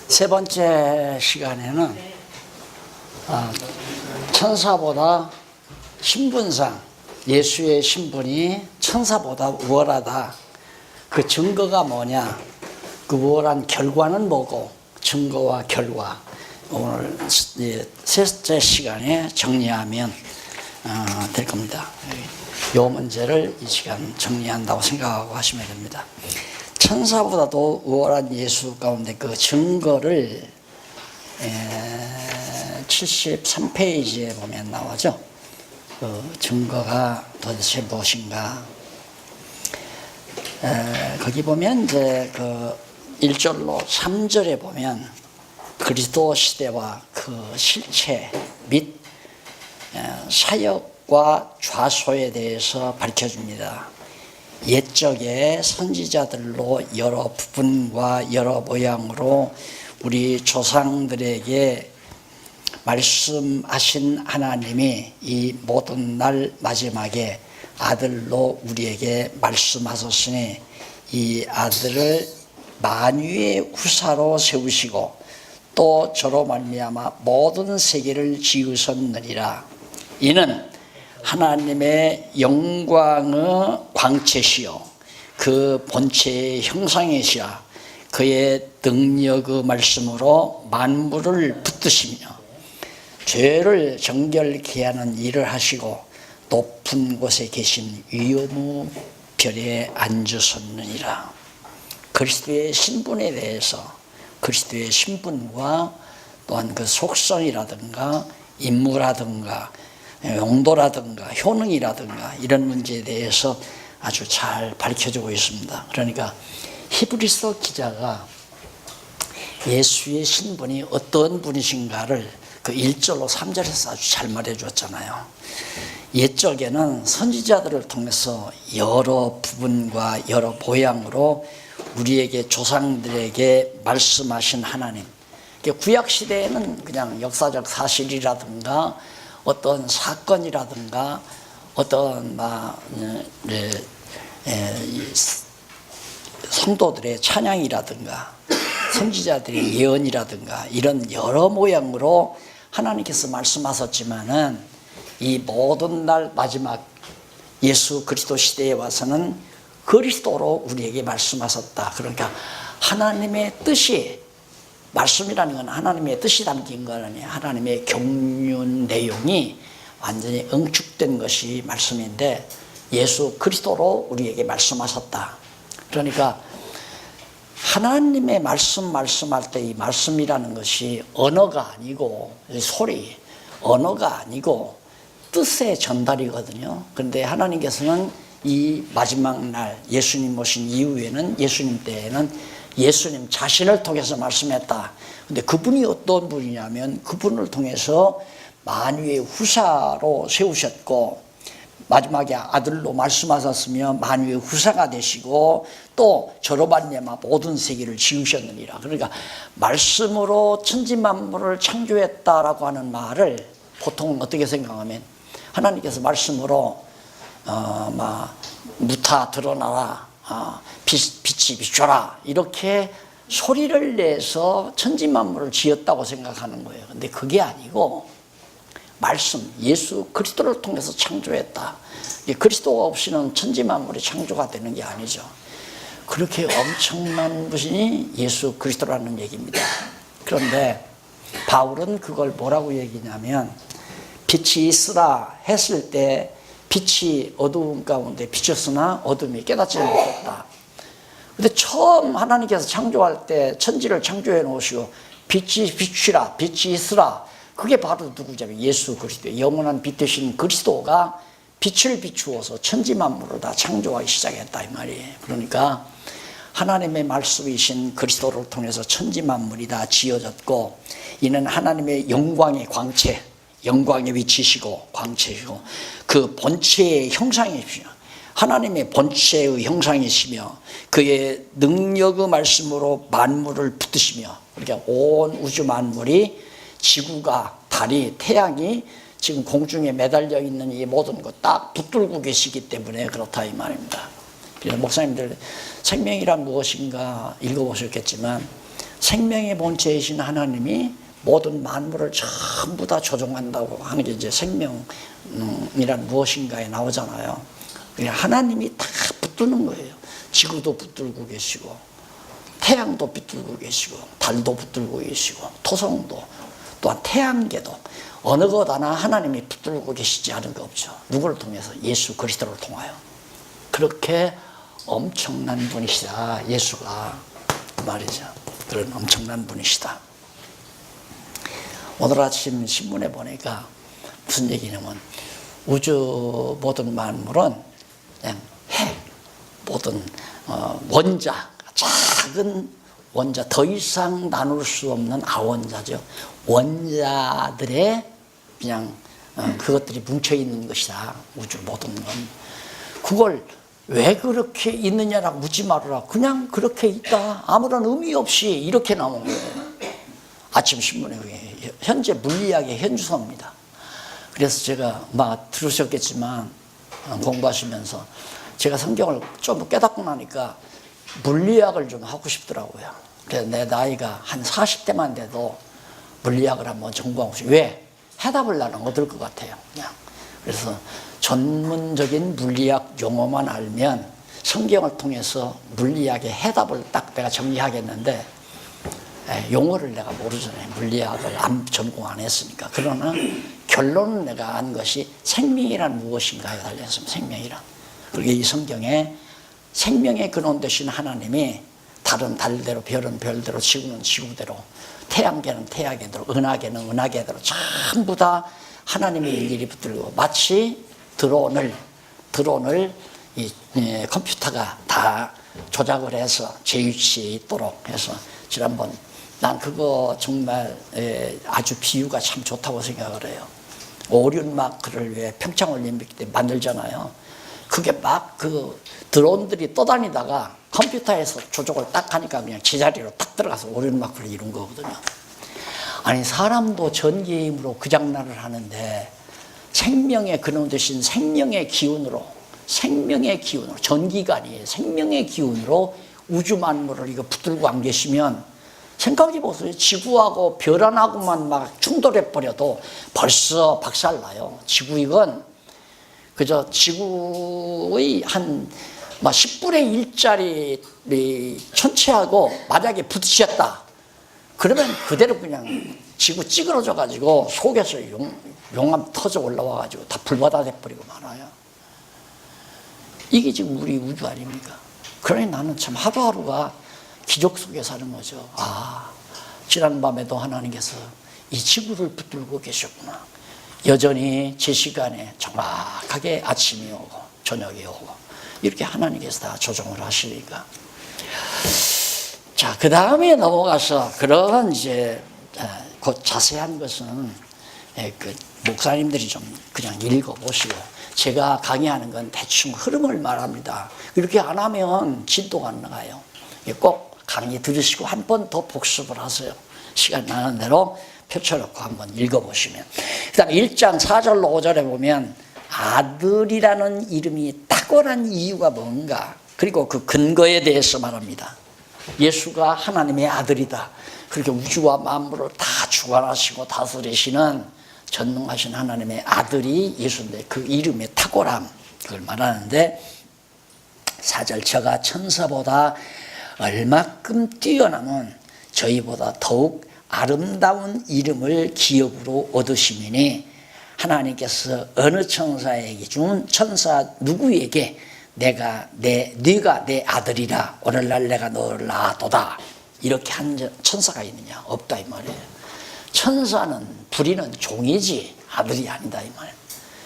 세 번째 시간에는 천사보다 신분상 예수의 신분이 천사보다 우월하다. 그 증거가 뭐냐? 그 우월한 결과는 뭐고? 증거와 결과. 오늘 세 번째 시간에 정리하면 될 겁니다. 이 문제를 이 시간 정리한다고 생각하고 하시면 됩니다. 천사보다도 우월한 예수 가운데 그 증거를 73페이지에 보면 나오죠. 그 증거가 도대체 무엇인가? 거기 보면 이제 그 1절로 3절에 보면 그리스도 시대와 그 실체 및 사역과 좌소에 대해서 밝혀줍니다. 옛적의 선지자들로 여러 부분과 여러 모양으로 우리 조상들에게 말씀하신 하나님이 이 모든 날 마지막에 아들로 우리에게 말씀하셨으니 이 아들을 만유의 후사로 세우시고 또 저로 말미암아 모든 세계를 지으셨느니라. 이는 하나님의 영광의 광채시요 그 본체의 형상이시라. 그의 능력의 말씀으로 만물을 붙드시며 죄를 정결케 하는 일을 하시고 높은 곳에 계신 위엄의 별에 앉으셨느니라. 그리스도의 신분에 대해서 그리스도의 신분과 또한 그 속성이라든가 임무라든가 용도라든가 효능이라든가 이런 문제에 대해서 아주 잘 밝혀주고 있습니다. 그러니까 히브리서 기자가 예수의 신분이 어떤 분이신가를 그 1절로 3절에서 아주 잘 말해 주었잖아요. 옛적에는 선지자들을 통해서 여러 부분과 여러 모양으로 우리에게 조상들에게 말씀하신 하나님. 구약 시대에는 그냥 역사적 사실이라든가 어떤 사건이라든가 어떤 성도들의 찬양이라든가 선지자들의 예언이라든가 이런 여러 모양으로 하나님께서 말씀하셨지만은 이 모든 날 마지막 예수 그리스도 시대에 와서는 그리스도로 우리에게 말씀하셨다. 그러니까 하나님의 뜻이 말씀이라는 건 하나님의 뜻이 담긴 거라니 하나님의 경륜 내용이 완전히 응축된 것이 말씀인데 예수 그리스도로 우리에게 말씀하셨다. 그러니까 하나님의 말씀할 때 이 말씀이라는 것이 언어가 아니고 소리, 언어가 아니고 뜻의 전달이거든요. 그런데 하나님께서는 이 마지막 날 예수님 오신 이후에는 예수님 때에는 예수님 자신을 통해서 말씀했다. 근데 그분이 어떤 분이냐면 그분을 통해서 만유의 후사로 세우셨고 마지막에 아들로 말씀하셨으며 만유의 후사가 되시고 또 저로 말미암아 모든 세계를 지으셨느니라. 그러니까 말씀으로 천지만물을 창조했다라고 하는 말을 보통 어떻게 생각하면 하나님께서 말씀으로 무타 드러나라, 빛이 비춰라 이렇게 소리를 내서 천지만물을 지었다고 생각하는 거예요. 근데 그게 아니고 말씀, 예수 그리스도를 통해서 창조했다. 그리스도가 없이는 천지만물이 창조가 되는 게 아니죠. 그렇게 엄청난 분이 예수 그리스도라는 얘기입니다. 그런데 바울은 그걸 뭐라고 얘기냐면 빛이 있으라 했을 때 빛이 어두운 가운데 비쳤으나 어둠이 깨닫지 못했다. 근데 처음 하나님께서 창조할 때 천지를 창조해 놓으시고 빛이 비추라, 빛이 있으라. 그게 바로 누구냐면 예수 그리스도, 영원한 빛 되신 그리스도가 빛을 비추어서 천지 만물을 다 창조하기 시작했다 이 말이에요. 그러니까 하나님의 말씀이신 그리스도를 통해서 천지 만물이 다 지어졌고 이는 하나님의 영광의 광채, 영광의 위치시고 광채시고 그 본체의 형상이시며 하나님의 본체의 형상이시며 그의 능력의 말씀으로 만물을 붙드시며 그러니까 온 우주 만물이 지구가 달이 태양이 지금 공중에 매달려 있는 이 모든 것 딱 붙들고 계시기 때문에 그렇다 이 말입니다. 그래서 목사님들 생명이란 무엇인가 읽어보셨겠지만 생명의 본체이신 하나님이 모든 만물을 전부 다 조종한다고 하는 게 이제 생명이란 무엇인가에 나오잖아요. 하나님이 다 붙드는 거예요. 지구도 붙들고 계시고, 태양도 붙들고 계시고, 달도 붙들고 계시고, 토성도, 또한 태양계도 어느 것 하나 하나님이 붙들고 계시지 않은 거 없죠. 누구를 통해서? 예수 그리스도를 통하여. 그렇게 엄청난 분이시다, 예수가 말이죠. 그런 엄청난 분이시다. 오늘 아침 신문에 보니까 무슨 얘기냐면, 우주 모든 만물은 그냥 핵, 모든 원자, 작은 원자, 더 이상 나눌 수 없는 아원자죠. 원자들의 그냥 그것들이 뭉쳐 있는 것이다. 우주 모든 건. 그걸 왜 그렇게 있느냐라고 묻지 말아라. 그냥 그렇게 있다. 아무런 의미 없이 이렇게 나온 거예요. 아침 신문에 현재 물리학의 현주소입니다. 그래서 제가 막 들으셨겠지만 공부하시면서 제가 성경을 좀 깨닫고 나니까 물리학을 좀 하고 싶더라고요. 그래서 내 나이가 한 40대만 돼도 물리학을 한번 전공하고 싶어요. 왜? 해답을 나는 얻을 것 같아요. 그냥. 그래서 전문적인 물리학 용어만 알면 성경을 통해서 물리학의 해답을 딱 내가 정리하겠는데, 용어를 내가 모르잖아요. 물리학을 전공 안 했으니까. 그러나 결론은 내가 안 것이 생명이란 무엇인가에 달려있습니다. 생명이란. 그리고 이 성경에 생명의 근원 되신 하나님이 달은 달대로, 별은 별대로, 지구는 지구대로, 태양계는 태양계대로, 은하계는 은하계대로 전부 다 하나님의 일일이 붙들고, 마치 드론을 이 컴퓨터가 다 조작을 해서 제 위치에 있도록 해서, 지난번 난 그거 정말 아주 비유가 참 좋다고 생각을 해요. 오륜마크를 왜 평창올림픽 때 만들잖아요. 그게 막 그 드론들이 떠다니다가 컴퓨터에서 조작을 딱 하니까 그냥 제자리로 딱 들어가서 오륜마크를 이룬 거거든요. 아니, 사람도 전기의 힘으로 그 장난을 하는데, 생명의 근원 되신 생명의 기운으로, 전기가 아니에요. 생명의 기운으로 우주 만물을 이거 붙들고 안 계시면, 생각해 보세요. 지구하고 별 하나하고만 막 충돌해 버려도 벌써 박살나요. 지구 이건 그저 지구의 한 10분의 1짜리 천체하고 만약에 부딪혔다. 그러면 그대로 그냥 지구 찌그러져 가지고 속에서 용암 터져 올라와 가지고 다 불바다 돼버리고 말아요. 이게 지금 우리 우주 아닙니까? 그러니 나는 참 하루하루가 기적 속에 사는 거죠. 지난밤에도 하나님께서 이 지구를 붙들고 계셨구나. 여전히 제 시간에 정확하게 아침이 오고 저녁이 오고 이렇게 하나님께서 다 조정을 하시니까. 자, 그 다음에 넘어가서 그런 이제 그 자세한 것은 그 목사님들이 좀 그냥 읽어보시고, 제가 강의하는 건 대충 흐름을 말합니다. 이렇게 안 하면 진도가 안 나가요. 꼭 강의 들으시고 한 번 더 복습을 하세요. 시간 나는 대로 펼쳐놓고 한번 읽어보시면. 그 다음 1장 4절로 5절에 보면 아들이라는 이름이 탁월한 이유가 뭔가, 그리고 그 근거에 대해서 말합니다. 예수가 하나님의 아들이다. 그렇게 우주와 만물을 다 주관하시고 다스리시는 전능하신 하나님의 아들이 예수인데, 그 이름의 탁월함, 그걸 말하는데, 4절 저가 천사보다 얼마큼 뛰어나면 저희보다 더욱 아름다운 이름을 기업으로 얻으시미니, 하나님께서 어느 천사에게 준 천사 누구에게 네가 내 아들이라 오늘날 내가 너를 낳았도다 이렇게 한 천사가 있느냐? 없다 이 말이에요. 천사는 부리는 종이지 아들이 아니다 이 말이에요.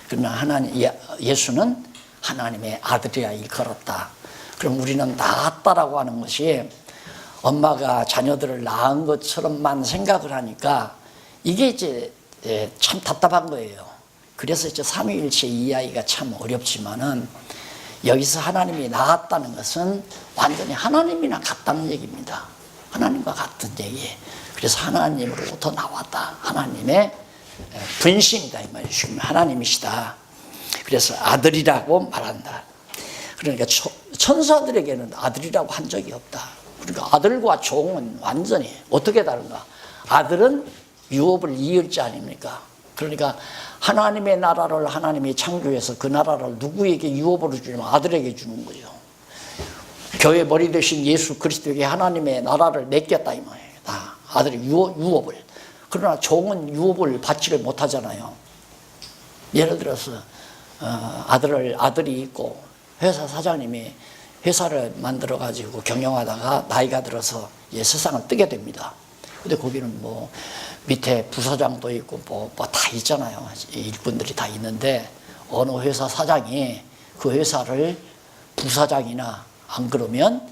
그러나 예수는 하나님의 아들이라 일컬었다. 그럼 우리는 낳았다라고 하는 것이 엄마가 자녀들을 낳은 것처럼만 생각을 하니까 이게 이제 참 답답한 거예요. 그래서 이제 삼위일체 이해하기가 참 어렵지만은, 여기서 하나님이 낳았다는 것은 완전히 하나님이나 같다는 얘기입니다. 하나님과 같은 얘기예요. 그래서 하나님으로부터 나왔다. 하나님의 분신이다 이 말이죠. 하나님이시다. 그래서 아들이라고 말한다. 그러니까 천사들에게는 아들이라고 한 적이 없다. 그러니까 아들과 종은 완전히 어떻게 다른가? 아들은 유업을 이을 자 아닙니까? 그러니까 하나님의 나라를 하나님이 창조해서 그 나라를 누구에게 유업으로 주냐면 아들에게 주는 거죠. 교회 머리 되신 예수 그리스도에게 하나님의 나라를 맡겼다 이 말이에요. 다 아들의 유업을. 그러나 종은 유업을 받지를 못하잖아요. 예를 들어서 아들이 있고 회사 사장님이 회사를 만들어 가지고 경영하다가 나이가 들어서 세상을 뜨게 됩니다. 근데 거기는 뭐 밑에 부사장도 있고 뭐 다 있잖아요. 일꾼들이 다 있는데 어느 회사 사장이 그 회사를 부사장이나 안 그러면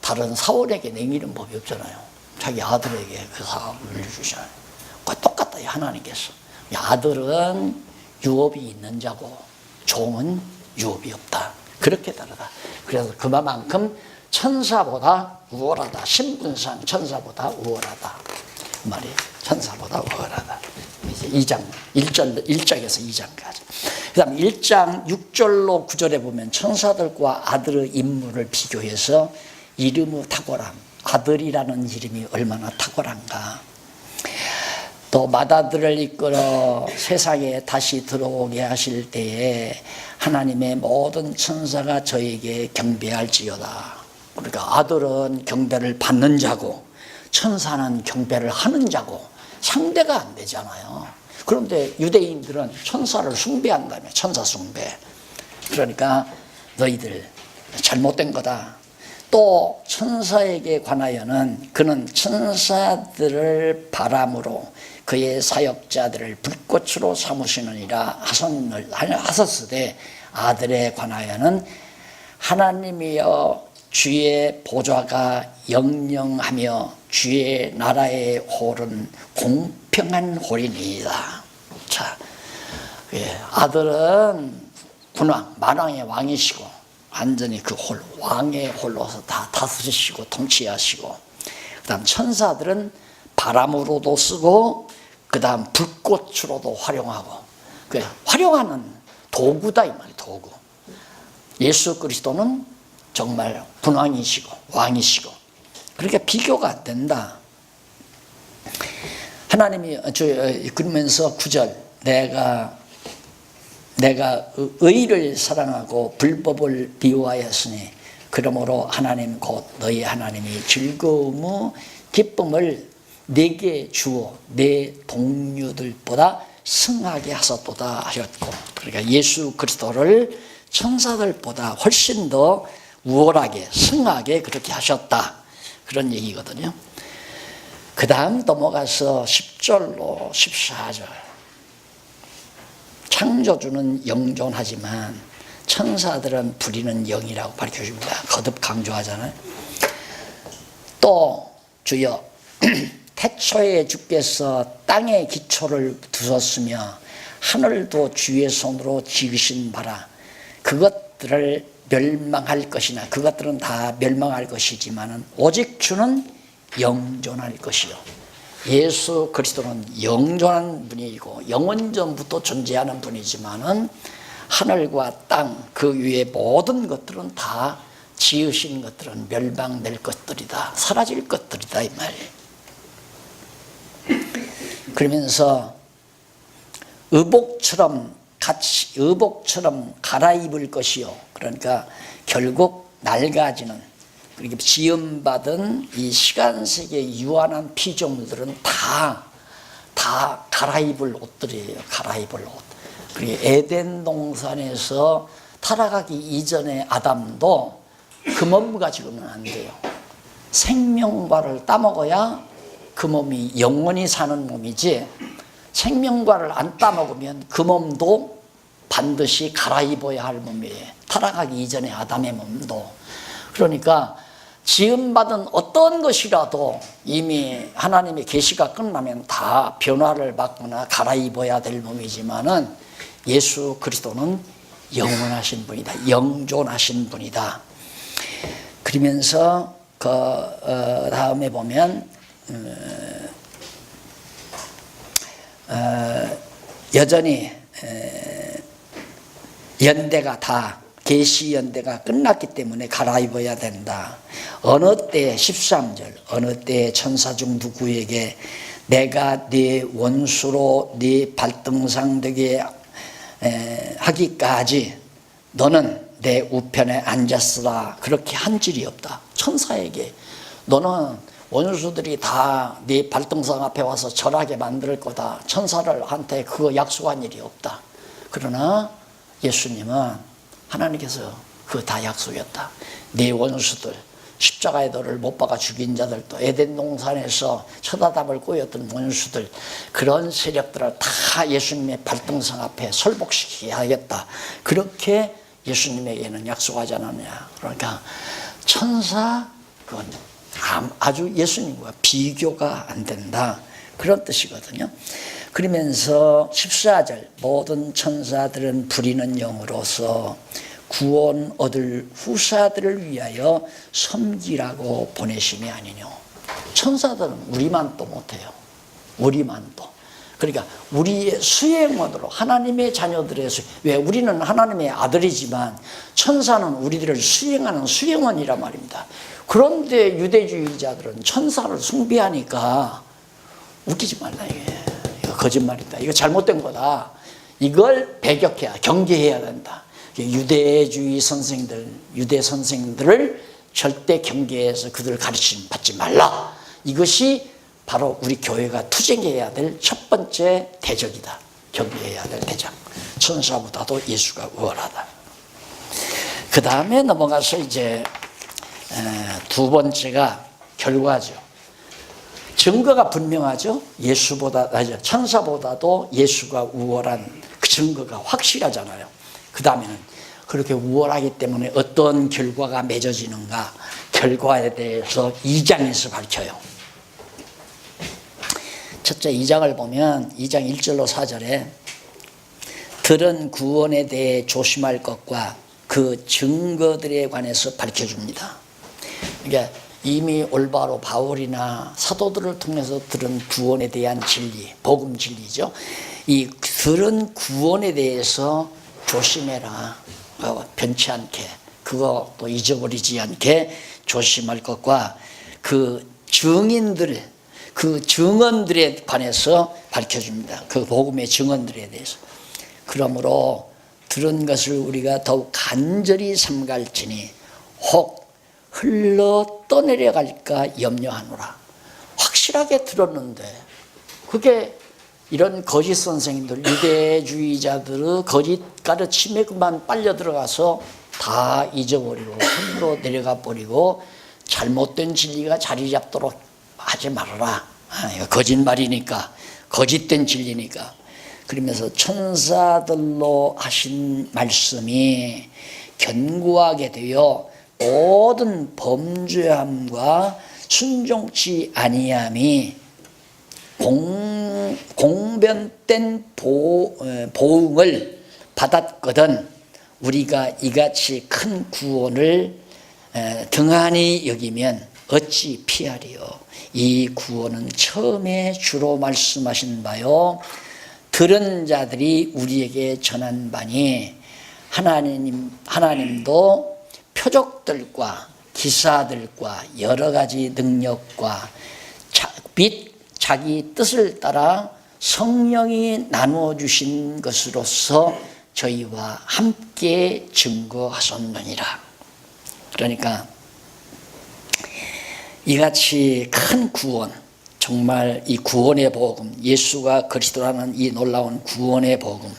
다른 사원에게 내미는 법이 없잖아요. 자기 아들에게 그 사업을 물려주잖아요. 똑같다 하나님께서. 아들은 유업이 있는 자고 종은 유업이 없다. 그렇게 다르다. 그래서 그만큼 천사보다 우월하다. 신분상 천사보다 우월하다. 그 말이 천사보다 우월하다. 이제 2장 1장에서 2장까지. 그 다음 1장 6절로 9절에 보면 천사들과 아들의 인물을 비교해서 이름의 탁월함, 아들이라는 이름이 얼마나 탁월한가. 또 맏아들을 이끌어 세상에 다시 들어오게 하실 때에 하나님의 모든 천사가 저에게 경배할지어다. 그러니까 아들은 경배를 받는 자고 천사는 경배를 하는 자고 상대가 안 되잖아요. 그런데 유대인들은 천사를 숭배한다며. 천사 숭배. 그러니까 너희들 잘못된 거다. 또 천사에게 관하여는 그는 천사들을 바람으로 그의 사역자들을 불꽃으로 삼으시느니라 하셨으되 아들에 관하여는 하나님이여 주의 보좌가 영영하며 주의 나라의 홀은 공평한 홀이니이다. 자, 아들은 군왕, 만왕의 왕이시고 완전히 그 홀, 왕의 홀로서 다 다스리시고 통치하시고, 그 다음 천사들은 바람으로도 쓰고 그 다음 불꽃으로도 활용하고, 활용하는 도구다 이 말이에요. 도구. 예수 그리스도는 정말 군왕이시고 왕이시고, 그러니까 비교가 안 된다. 하나님이 그러면서 9절 내가 의를 사랑하고 불법을 미워하였으니 그러므로 하나님 곧 너희 하나님이 즐거움의 기쁨을 내게 주어 내 동료들보다 승하게 하셨도다 하셨고, 그러니까 예수 그리스도를 천사들보다 훨씬 더 우월하게 승하게 그렇게 하셨다, 그런 얘기거든요. 그 다음 넘어가서 10절로 14절. 창조주는 영존하지만 천사들은 부리는 영이라고 밝혀줍니다. 거듭 강조하잖아요. 또 주여 태초에 주께서 땅의 기초를 두셨으며 하늘도 주의 손으로 지으신 바라 그것들을 멸망할 것이나 그것들은 다 멸망할 것이지만은 오직 주는 영존할 것이요. 예수 그리스도는 영존한 분이고 영원전부터 존재하는 분이지만은 하늘과 땅 그 위에 모든 것들은 다 지으신 것들은 멸망될 것들이다, 사라질 것들이다 이 말이에요. 그러면서 의복처럼 갈아입을 것이요. 그러니까 결국 낡아지는, 그렇게 지음받은 이 시간세계의 유한한 피조물들은 다 갈아입을 옷들이에요. 갈아입을 옷. 그리고 에덴 동산에서 타락하기 이전의 아담도 그 몸 가지고는 안 돼요. 생명과를 따먹어야 그 몸이 영원히 사는 몸이지, 생명과를 안 따먹으면 그 몸도 반드시 갈아입어야 할 몸이에요. 타락하기 이전의 아담의 몸도. 그러니까 지음받은 어떤 것이라도 이미 하나님의 계시가 끝나면 다 변화를 받거나 갈아입어야 될 몸이지만은 예수 그리스도는 영원하신 분이다, 영존하신 분이다. 그러면서 그 다음에 보면 연대가 다 계시 연대가 끝났기 때문에 갈아입어야 된다. 어느 때 13절 어느 때 천사 중 누구에게 내가 네 원수로 네 발등상 되게 하기까지 너는 내 우편에 앉았으라 그렇게 한 줄이 없다. 천사에게 너는 원수들이 다 네 발등상 앞에 와서 절하게 만들 거다. 천사들한테 그거 약속한 일이 없다. 그러나 예수님은 하나님께서 그거 다 약속했다. 네 원수들 십자가에 너를 못 박아 죽인 자들도 에덴 동산에서 쳐다담을 꼬였던 원수들 그런 세력들을 다 예수님의 발등상 앞에 설복시키게 하겠다. 그렇게 예수님에게는 약속하지 않았냐. 그러니까 천사 그건 아주 예수님과 비교가 안 된다. 그런 뜻이거든요. 그러면서 14절 모든 천사들은 부리는 영으로서 구원 얻을 후사들을 위하여 섬기라고 보내심이 아니뇨. 천사들은 우리만 또 못해요. 우리만 또. 그러니까 우리의 수행원으로 하나님의 자녀들의 왜 우리는 하나님의 아들이지만 천사는 우리들을 수행하는 수행원이란 말입니다. 그런데 유대주의자들은 천사를 숭배하니까 웃기지 말라 이게. 이거 거짓말이다. 이거 잘못된 거다. 이걸 배격해야 경계해야 된다. 유대주의 선생들, 유대 선생들을 절대 경계해서 그들을 가르침 받지 말라. 이것이 바로 우리 교회가 투쟁해야 될 첫 번째 대적이다. 경계해야 될 대적. 천사보다도 예수가 우월하다. 그 다음에 넘어가서 이제 두 번째가 결과죠. 증거가 분명하죠. 천사보다도 예수가 우월한 그 증거가 확실하잖아요. 그 다음에는 그렇게 우월하기 때문에 어떤 결과가 맺어지는가. 결과에 대해서 2장에서 밝혀요. 첫째 2장을 보면 2장 1절로 4절에 들은 구원에 대해 조심할 것과 그 증거들에 관해서 밝혀줍니다. 그러니까 이미 올바로 바울이나 사도들을 통해서 들은 구원에 대한 진리, 복음 진리죠. 이 들은 구원에 대해서 조심해라. 변치 않게, 그거 또 잊어버리지 않게 조심할 것과 그 증인들, 그 증언들에 관해서 밝혀줍니다. 그 복음의 증언들에 대해서. 그러므로 들은 것을 우리가 더욱 간절히 삼갈지니 혹 흘러 떠내려갈까 염려하노라. 확실하게 들었는데 그게 이런 거짓 선생님들, 유대주의자들의 거짓 가르침에 그만 빨려 들어가서 다 잊어버리고 흘러 내려가 버리고 잘못된 진리가 자리 잡도록 하지 말아라. 이거 거짓말이니까, 거짓된 진리니까. 그러면서 천사들로 하신 말씀이 견고하게 되어 모든 범죄함과 순종치 아니함이 공변된 보응을 받았거든 우리가 이같이 큰 구원을 등한히 여기면 어찌 피하리요. 이 구원은 처음에 주로 말씀하신 바요 들은 자들이 우리에게 전한 바니 하나님도 표적들과 기사들과 여러 가지 능력과 및 자기 뜻을 따라 성령이 나누어 주신 것으로서 저희와 함께 증거하셨느니라. 그러니까 이같이 큰 구원, 정말 이 구원의 복음, 예수가 그리스도라는 이 놀라운 구원의 복음,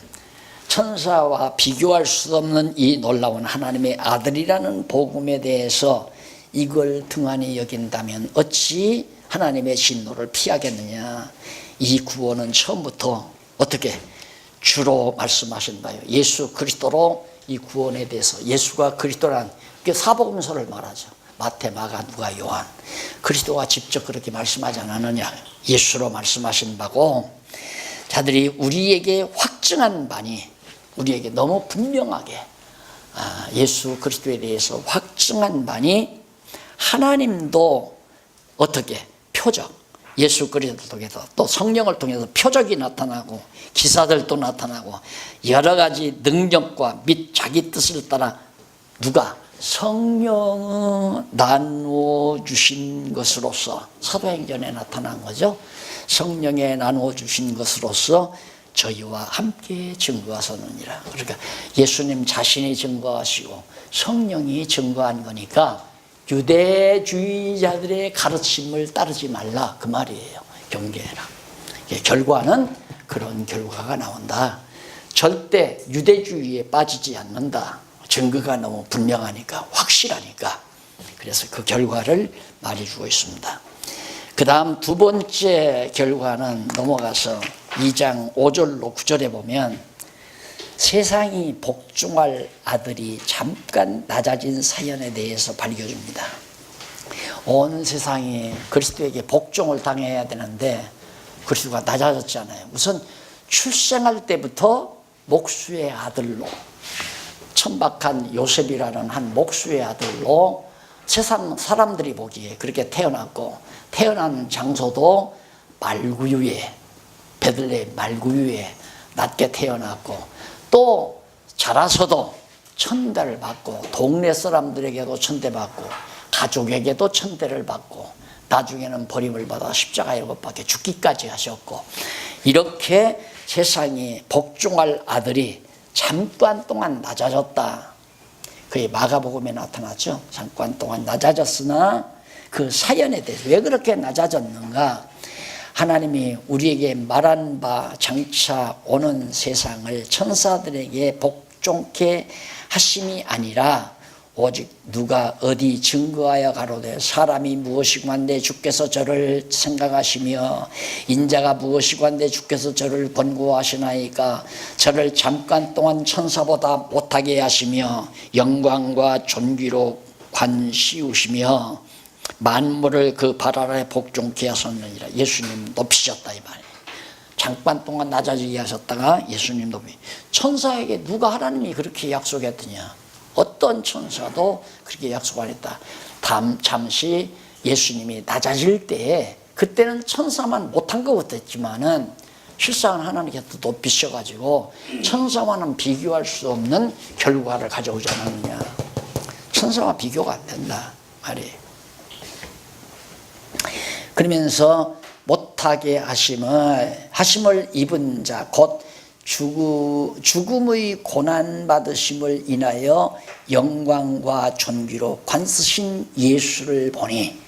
천사와 비교할 수 없는 이 놀라운 하나님의 아들이라는 복음에 대해서 이걸 등한히 여긴다면 어찌 하나님의 진노를 피하겠느냐. 이 구원은 처음부터 어떻게 주로 말씀하신 바요. 예수 그리스도로 이 구원에 대해서 예수가 그리스도란 사복음서를 말하죠. 마태, 마가, 누가, 요한. 그리스도가 직접 그렇게 말씀하지 않았느냐. 예수로 말씀하신 바고 자들이 우리에게 확증한 바니 우리에게 너무 분명하게 예수 그리스도에 대해서 확증한 바니 하나님도 어떻게 표적, 예수 그리스도를 통해서 또 성령을 통해서 표적이 나타나고 기사들도 나타나고 여러 가지 능력과 및 자기 뜻을 따라 누가? 성령을 나누어 주신 것으로서, 사도행전에 나타난 거죠. 성령에 나누어 주신 것으로서 저희와 함께 증거하셨느니라. 그러니까 예수님 자신이 증거하시고 성령이 증거한 거니까 유대주의자들의 가르침을 따르지 말라, 그 말이에요. 경계해라. 결과는 그런 결과가 나온다. 절대 유대주의에 빠지지 않는다. 증거가 너무 분명하니까, 확실하니까. 그래서 그 결과를 말해주고 있습니다. 그 다음 두 번째 결과는 넘어가서 2장 5절로 9절에 보면 세상이 복종할 아들이 잠깐 낮아진 사연에 대해서 밝혀줍니다. 온 세상이 그리스도에게 복종을 당해야 되는데 그리스도가 낮아졌잖아요. 우선 출생할 때부터 목수의 아들로, 천박한 요셉이라는 한 목수의 아들로 세상 사람들이 보기에 그렇게 태어났고, 태어난 장소도 말구유에, 베들레헴 말구유에 낮게 태어났고, 또 자라서도 천대를 받고, 동네 사람들에게도 천대받고, 가족에게도 천대를 받고, 나중에는 버림을 받아 십자가에 못 박혀 죽기까지 하셨고, 이렇게 세상이 복종할 아들이 잠깐 동안 낮아졌다. 그게 마가복음에 나타났죠. 잠깐 동안 낮아졌으나 그 사연에 대해서 왜 그렇게 낮아졌는가? 하나님이 우리에게 말한 바 장차 오는 세상을 천사들에게 복종케 하심이 아니라 오직 누가 어디 증거하여 가로되 사람이 무엇이고한데 주께서 저를 생각하시며 인자가 무엇이고한데 주께서 저를 번고하시나이까 저를 잠깐 동안 천사보다 못하게 하시며 영광과 존귀로 관씌우시며 만물을 그 발 아래 복종케 하셨느니라. 예수님 높이셨다 이 말이에요. 잠깐 동안 낮아지게 하셨다가 예수님 높이. 천사에게 누가 하나님이 그렇게 약속했더냐? 어떤 천사도 그렇게 약속 안 했다. 잠시 예수님이 낮아질 때에, 그때는 천사만 못한 것 같았지만은 실상은 하나님께서 높이셔가지고 천사와는 비교할 수 없는 결과를 가져오지 않았느냐. 천사와 비교가 안 된다 말이에요. 그러면서 못하게 하심을 입은 자 곧 죽음의 고난받으심을 인하여 영광과 존귀로 관쓰신 예수를 보니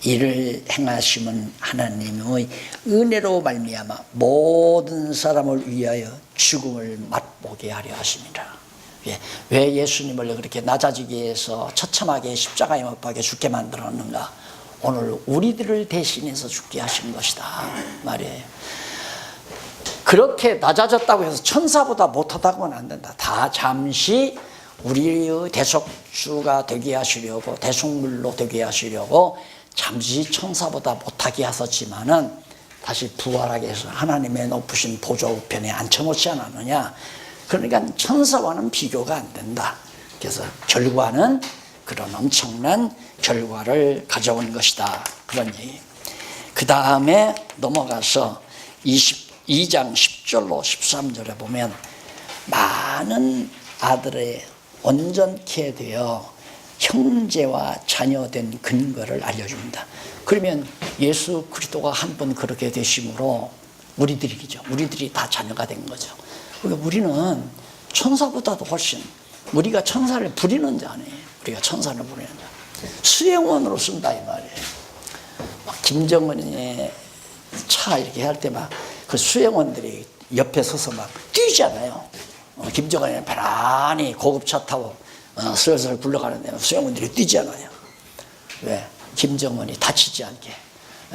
이를 행하심은 하나님의 은혜로 말미암아 모든 사람을 위하여 죽음을 맛보게 하려 하십니다. 왜 예수님을 그렇게 낮아지게 해서 처참하게 십자가에 못 박혀 죽게 만들었는가? 오늘 우리들을 대신해서 죽게 하신 것이다 말이에요. 그렇게 낮아졌다고 해서 천사보다 못하다고는 안 된다. 다 잠시 우리의 대속주가 되게 하시려고, 대속물로 되게 하시려고 잠시 천사보다 못하게 하셨지만은 다시 부활하게 해서 하나님의 높으신 보좌 우편에 앉혀놓지 않았느냐. 그러니까 천사와는 비교가 안 된다. 그래서 결과는 그런 엄청난 결과를 가져온 것이다. 그런 얘기. 그 다음에 넘어가서 2장 10절로 13절에 보면 많은 아들의 온전케 되어 형제와 자녀된 근거를 알려줍니다. 그러면 예수 그리스도가 한 번 그렇게 되심으로 우리들이 다 자녀가 된 거죠. 그러니까 우리는 천사보다도 훨씬, 우리가 천사를 부리는 자네요. 우리가 천사를 부리는 자. 수행원으로 쓴다 이 말이에요. 막 김정은의 차 이렇게 할 때 막 그 수행원들이 옆에 서서 막 뛰잖아요. 김정은이 편안히 고급차 타고 슬슬 굴러가는데 수행원들이 뛰잖아요. 왜? 김정은이 다치지 않게,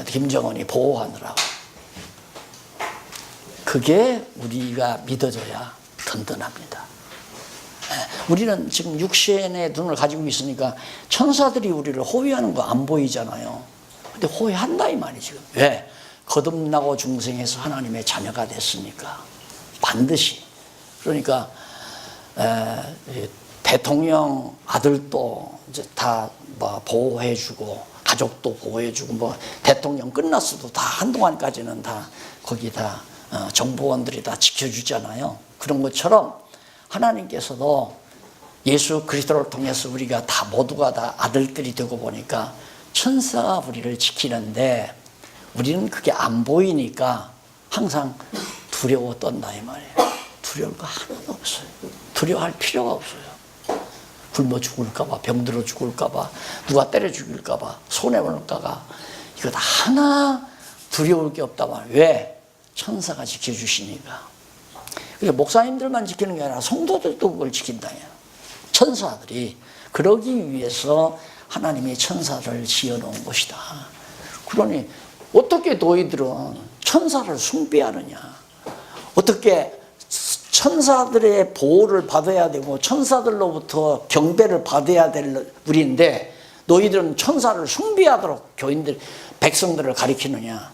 김정은이 보호하느라고. 그게 우리가 믿어져야 든든합니다. 우리는 지금 육신의 눈을 가지고 있으니까 천사들이 우리를 호위하는 거 안 보이잖아요. 근데 호위한다 이 말이 지금. 왜? 거듭나고 중생해서 하나님의 자녀가 됐으니까 반드시. 그러니까 대통령 아들도 이제 다 뭐 보호해주고 가족도 보호해주고 뭐 대통령 끝났어도 다 한동안까지는 다 거기 다 정보원들이 다 지켜주잖아요. 그런 것처럼 하나님께서도 예수 그리스도를 통해서 우리가 다 모두가 다 아들들이 되고 보니까 천사가 우리를 지키는데 우리는 그게 안 보이니까 항상 두려워 떤다 이 말이에요. 두려울 거 하나도 없어요. 두려워할 필요가 없어요. 굶어 죽을까 봐, 병들어 죽을까 봐, 누가 때려 죽일까 봐, 손해볼까 봐, 이거 다 하나 두려울 게 없다 말. 왜? 천사가 지켜주시니까. 그러니까 목사님들만 지키는 게 아니라 성도들도 그걸 지킨다. 천사들이. 그러기 위해서 하나님이 천사를 지어놓은 것이다. 그러니 어떻게 너희들은 천사를 숭배하느냐? 어떻게 천사들의 보호를 받아야 되고 천사들로부터 경배를 받아야 될 우리인데 너희들은 천사를 숭배하도록 교인들, 백성들을 가리키느냐?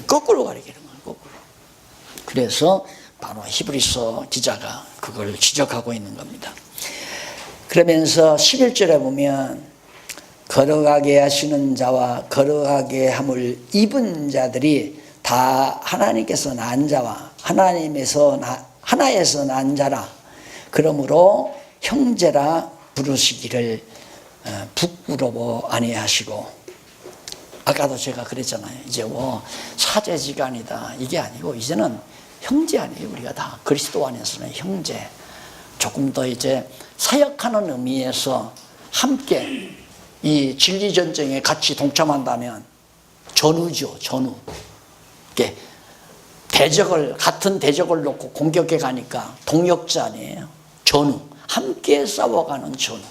거꾸로 가리키는 거예요. 거꾸로. 그래서 바로 히브리서 기자가 그걸 지적하고 있는 겁니다. 그러면서 11절에 보면 걸어가게 하시는 자와 걸어가게 함을 입은 자들이 다 하나님께서 난 자와 하나에서 난 자라. 그러므로 형제라 부르시기를 부끄러워 아니하시고. 아까도 제가 그랬잖아요. 이제 뭐 사제지간이다 이게 아니고 이제는 형제 아니에요. 우리가 다 그리스도 안에서는 형제. 조금 더 이제 사역하는 의미에서 함께 이 진리 전쟁에 같이 동참한다면 전우죠. 전우. 이게 같은 대적을 놓고 공격해 가니까 동역자 아니에요. 전우. 함께 싸워가는 전우.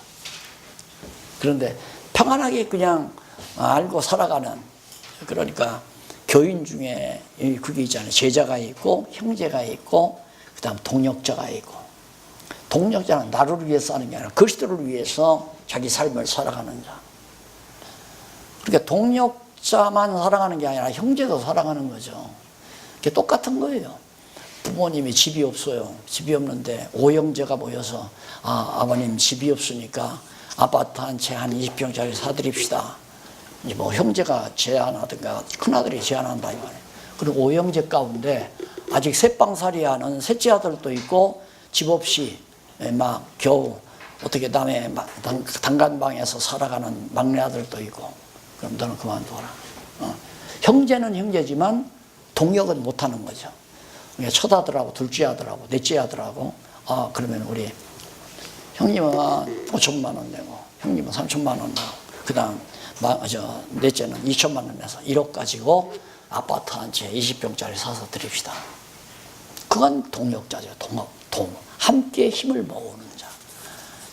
그런데 평안하게 그냥 알고 살아가는, 그러니까 교인 중에 그게 있잖아요. 제자가 있고 형제가 있고 그 다음 동역자가 있고. 동역자는 나를 위해서 하는 게 아니라 그리스도를 위해서 자기 삶을 살아가는 자. 그러니까 동역자만 살아가는 게 아니라 형제도 살아가는 거죠. 그게 똑같은 거예요. 부모님이 집이 없어요. 집이 없는데 오형제가 모여서 아버님 집이 없으니까 아파트 한 채 한 20평짜리 사드립시다. 이제 뭐 형제가 제안하든가 큰아들이 제안한다 이 말이에요. 그리고 오형제 가운데 아직 새빵살이 하는 셋째 아들도 있고 집 없이 막 겨우 어떻게 남의 단간방에서 살아가는 막내 아들도 있고. 그럼 너는 그만둬라. 형제는 형제지만 동역은 못하는 거죠. 그러니까 첫 아들하고 둘째 아들하고 넷째 아들하고 그러면 우리 형님은 5천만 원 내고 형님은 3천만 원 내고 그 다음 넷째는 2천만 원 내서 1억 가지고 아파트 한 채 20평짜리 사서 드립시다. 그건 동역자죠. 함께 힘을 모으는 자.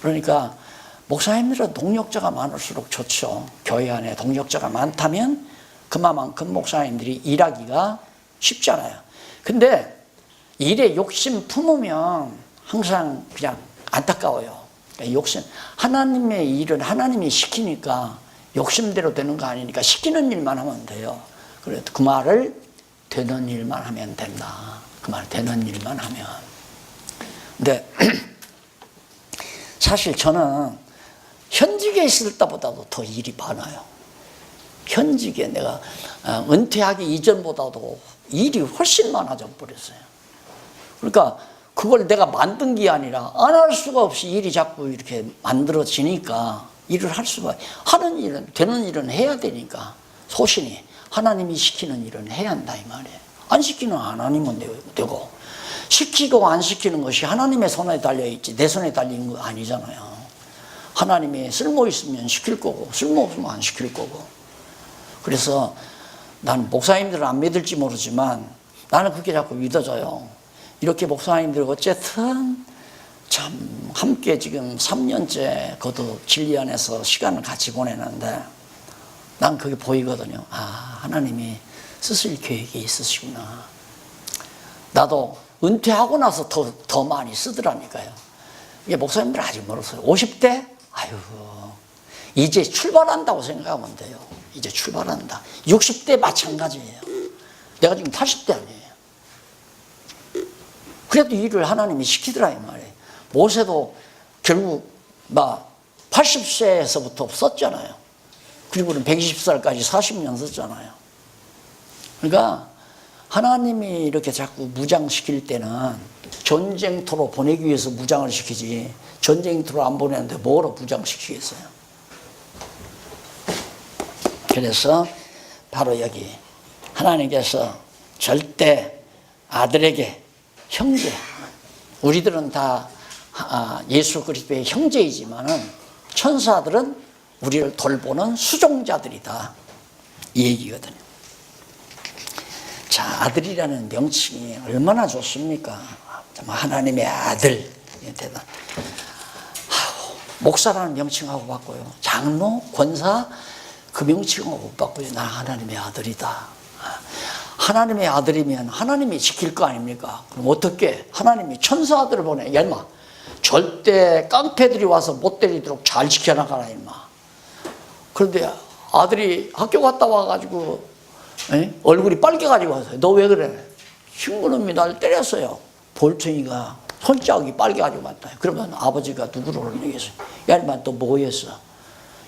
그러니까 목사님들은 동역자가 많을수록 좋죠. 교회 안에 동역자가 많다면 그만큼 목사님들이 일하기가 쉽잖아요. 근데 일에 욕심 품으면 항상 그냥 안타까워요. 그러니까 욕심, 하나님의 일은 하나님이 시키니까 욕심대로 되는 거 아니니까 시키는 일만 하면 돼요. 그래도 그 말을 되는 일만 하면 된다. 그 말 되는 일만 하면. 근데 사실 저는 현직에 있을 때보다도 더 일이 많아요. 현직에 내가 은퇴하기 이전보다도 일이 훨씬 많아져 버렸어요. 그러니까 그걸 내가 만든 게 아니라 안 할 수가 없이 일이 자꾸 이렇게 만들어지니까 일을 할 수가, 하는 일은, 되는 일은 해야 되니까 소신이 하나님이 시키는 일은 해야 한다 이 말이에요. 안 시키는 안 하면 되고, 시키고 안 시키는 것이 하나님의 손에 달려있지 내 손에 달린 거 아니잖아요. 하나님이 쓸모 있으면 시킬 거고 쓸모 없으면 안 시킬 거고. 그래서 난 목사님들은 안 믿을지 모르지만 나는 그게 자꾸 믿어져요. 이렇게 목사님들 어쨌든 참 함께 지금 3년째 거듭 진리 안에서 시간을 같이 보내는데 난 그게 보이거든요. 하나님이 쓰실 계획이 있으시구나. 나도 은퇴하고 나서 더 많이 쓰더라니까요. 이게 목사님들 아직 멀었어요. 50대? 이제 출발한다고 생각하면 돼요. 이제 출발한다. 60대 마찬가지예요. 내가 지금 80대 아니에요. 그래도 일을 하나님이 시키더라 이 말이에요. 모세도 결국 막 80세에서부터 썼잖아요. 그리고는 120살까지 40년 썼잖아요. 그러니까 하나님이 이렇게 자꾸 무장시킬 때는 전쟁터로 보내기 위해서 무장을 시키지, 전쟁터로 안 보내는데 뭐로 무장시키겠어요? 그래서 바로 여기 하나님께서 절대 아들에게 형제, 우리들은 다 예수 그리스도의 형제이지만은 천사들은 우리를 돌보는 수종자들이다, 이 얘기거든요. 자, 아들이라는 명칭이 얼마나 좋습니까? 하나님의 아들. 대단. 목사라는 명칭하고 바꿔요. 장로, 권사, 그 명칭하고 못 바꿔요. 나 하나님의 아들이다. 하나님의 아들이면 하나님이 지킬 거 아닙니까? 그럼 어떻게? 하나님이 천사들을 보내. 야, 임마. 절대 깡패들이 와서 못 때리도록 잘 지켜나가라, 임마. 그런데 아들이 학교 갔다 와가지고 얼굴이 빨개가지고 왔어요. 너 왜 그래? 친구놈이 날 때렸어요. 볼퉁이가 손자국이 빨개가지고 왔다. 그러면 아버지가 누구를 혼내겠어요? 야, 임마, 너 뭐 했어?